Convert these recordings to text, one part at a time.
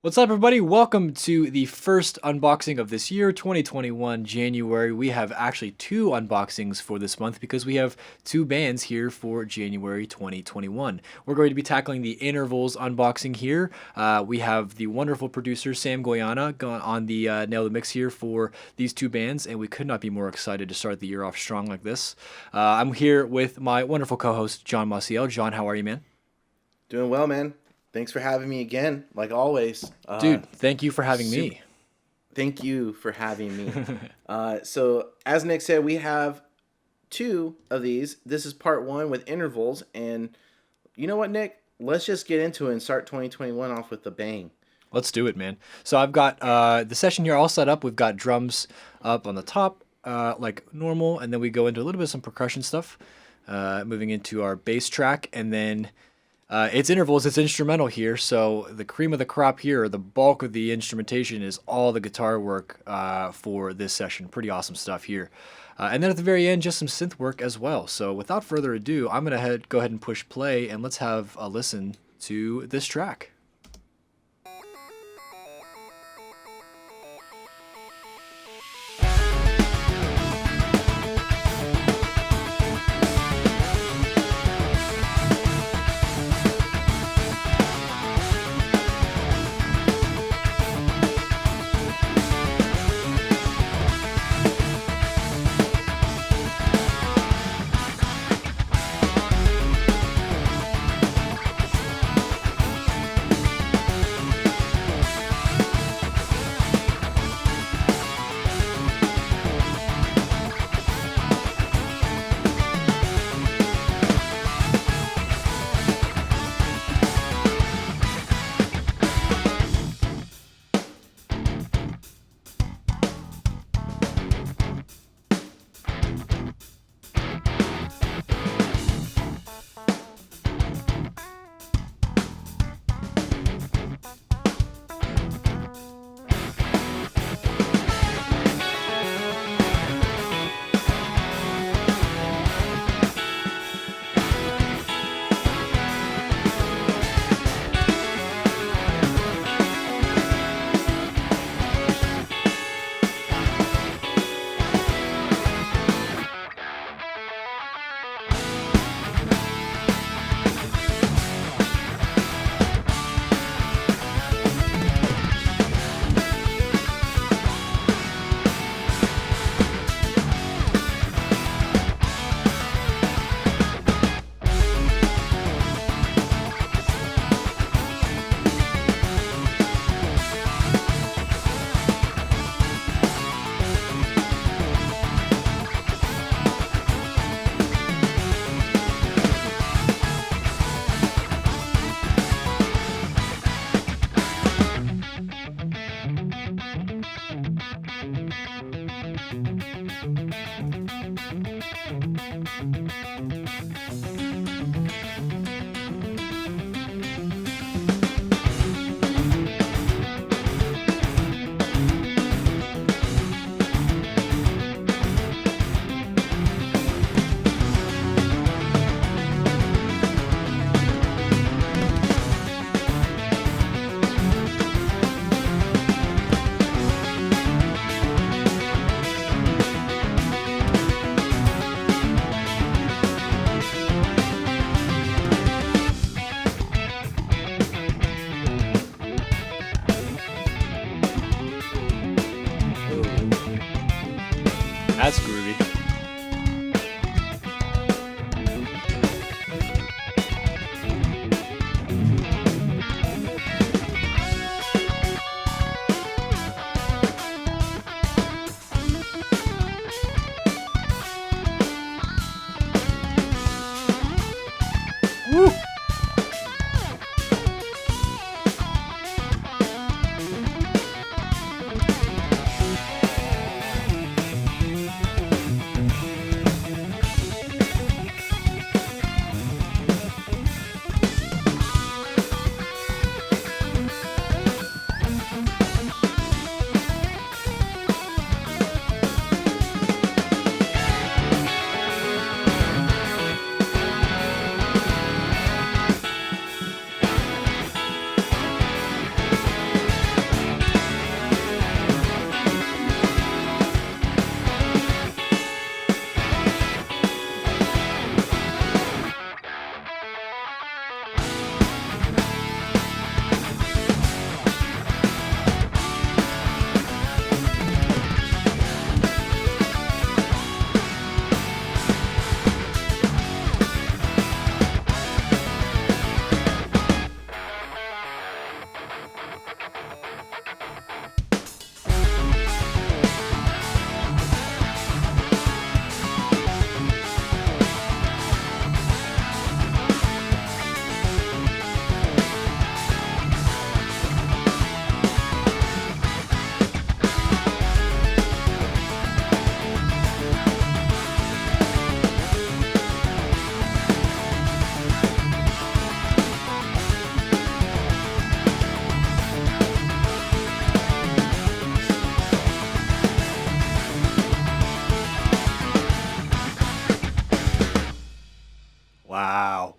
What's up, everybody? Welcome to the first unboxing of this year, 2021, January. We have actually two unboxings for this month because we have two bands here for January 2021. We're going to be tackling the Intervals unboxing here. We have the wonderful producer Sam Goyana on the Nail the Mix here for these two bands, and we could not be more excited to start the year off strong like this. I'm here with my wonderful co-host, John Maciel. John, how are you, man? Doing well, man. Thanks for having me again, like always. Dude, thank you for having me. Thank you for having me. So, as Nick said, we have two of these. This is part one with intervals. And you know what, Nick? Let's just get into it and start 2021 off with a bang. Let's do it, man. So I've got the session here all set up. We've got drums up on the top, like normal, and then we go into a little bit of some percussion stuff, moving into our bass track, and then it's intervals, it's instrumental here, so the cream of the crop here, the bulk of the instrumentation is all the guitar work for this session. Pretty awesome stuff here. And then at the very end, just some synth work as well. So without further ado, I'm going to go ahead and push play, and let's have a listen to this track.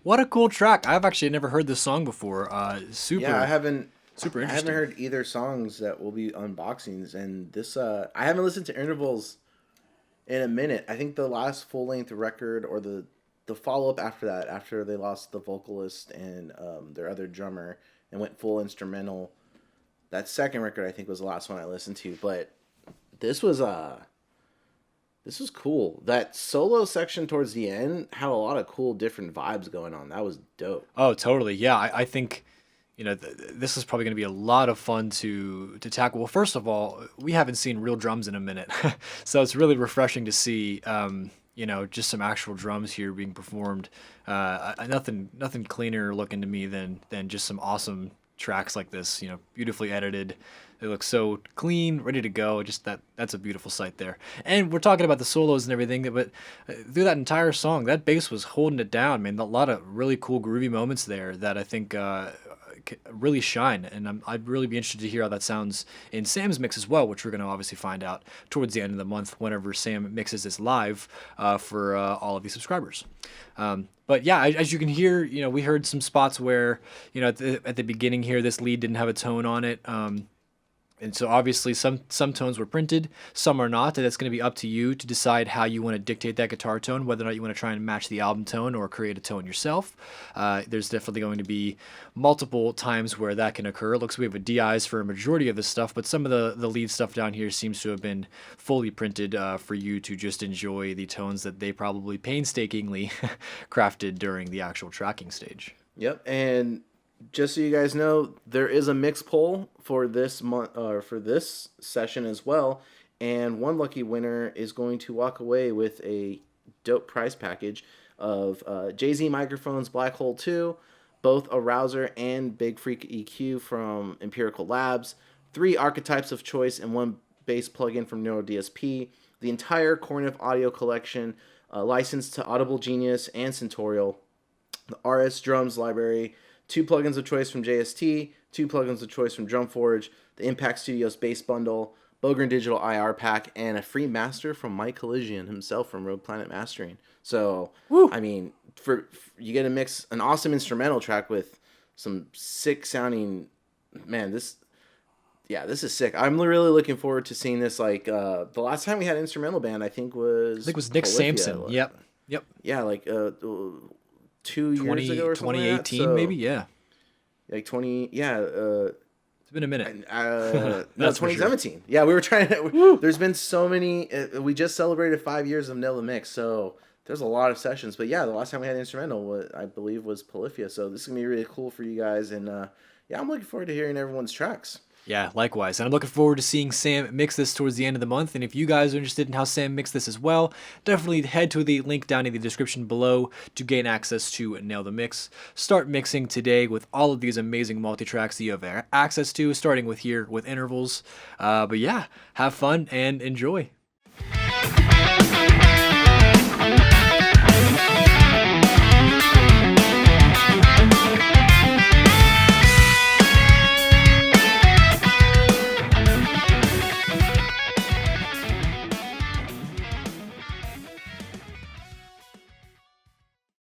What a cool track. I've actually never heard this song before. Super. Yeah, I haven't. Super I interesting. haven't heard either songs that will be unboxings, and this I haven't listened to Intervals in a minute. I think the last full length record or the follow up after that, after they lost the vocalist and their other drummer and went full instrumental. That second record I think was the last one I listened to, but this was cool. That solo section towards the end had a lot of cool different vibes going on. That was dope. Oh, totally. Yeah, I think, this is probably going to be a lot of fun to tackle. Well, first of all, we haven't seen real drums in a minute, so it's really refreshing to see, just some actual drums here being performed. Nothing cleaner looking to me than just some awesome tracks like this. Beautifully edited. They look so clean, ready to go. Just that's a beautiful sight there. And we're talking about the solos and everything, but through that entire song, that bass was holding it down, man. A lot of really cool groovy moments there that I think really shine. And I'd really be interested to hear how that sounds in Sam's mix as well, which we're going to obviously find out towards the end of the month whenever Sam mixes this live for all of you subscribers. But yeah, as you can hear, we heard some spots where, at the beginning here, this lead didn't have a tone on it. And so obviously some tones were printed, some are not, and it's going to be up to you to decide how you want to dictate that guitar tone, whether or not you want to try and match the album tone or create a tone yourself. There's definitely going to be multiple times where that can occur. It looks like we have a DIs for a majority of this stuff, but some of the lead stuff down here seems to have been fully printed for you to just enjoy the tones that they probably painstakingly crafted during the actual tracking stage. Yep, and just so you guys know, there is a mix poll for this month, for this session as well, and one lucky winner is going to walk away with a dope prize package of Jay-Z microphones, Black Hole 2, both a Rouser and Big Freak EQ from Empirical Labs, 3 archetypes of choice, and 1 bass plugin from Neuro DSP, the entire Cornif audio collection, licensed to Audible Genius and Centorial, the RS Drums library, 2 plugins of choice from JST, 2 plugins of choice from Drumforge, the Impact Studios bass bundle, Bogren Digital IR pack, and a free master from Mike Collision himself from Rogue Planet Mastering. So, Woo. I mean, for you get to mix an awesome instrumental track with some sick sounding, man, this is sick. I'm really looking forward to seeing this. Like the last time we had an instrumental band, I think was Nick Polyphia. Sampson. Yep. Yeah, like 2 years ago or something 2018 like that. So, maybe, yeah. Like 20, yeah. It's been a minute. No, That's for 2017. sure. Yeah, we were trying to. There's been so many. We just celebrated 5 years of Nail the Mix, so there's a lot of sessions. But yeah, the last time we had an instrumental, I believe, was Polyphia. So this is gonna be really cool for you guys, and yeah, I'm looking forward to hearing everyone's tracks. Yeah, likewise. And I'm looking forward to seeing Sam mix this towards the end of the month. And if you guys are interested in how Sam mixed this as well, definitely head to the link down in the description below to gain access to Nail the Mix. Start mixing today with all of these amazing multi-tracks that you have access to, starting with here with intervals. But yeah, have fun and enjoy.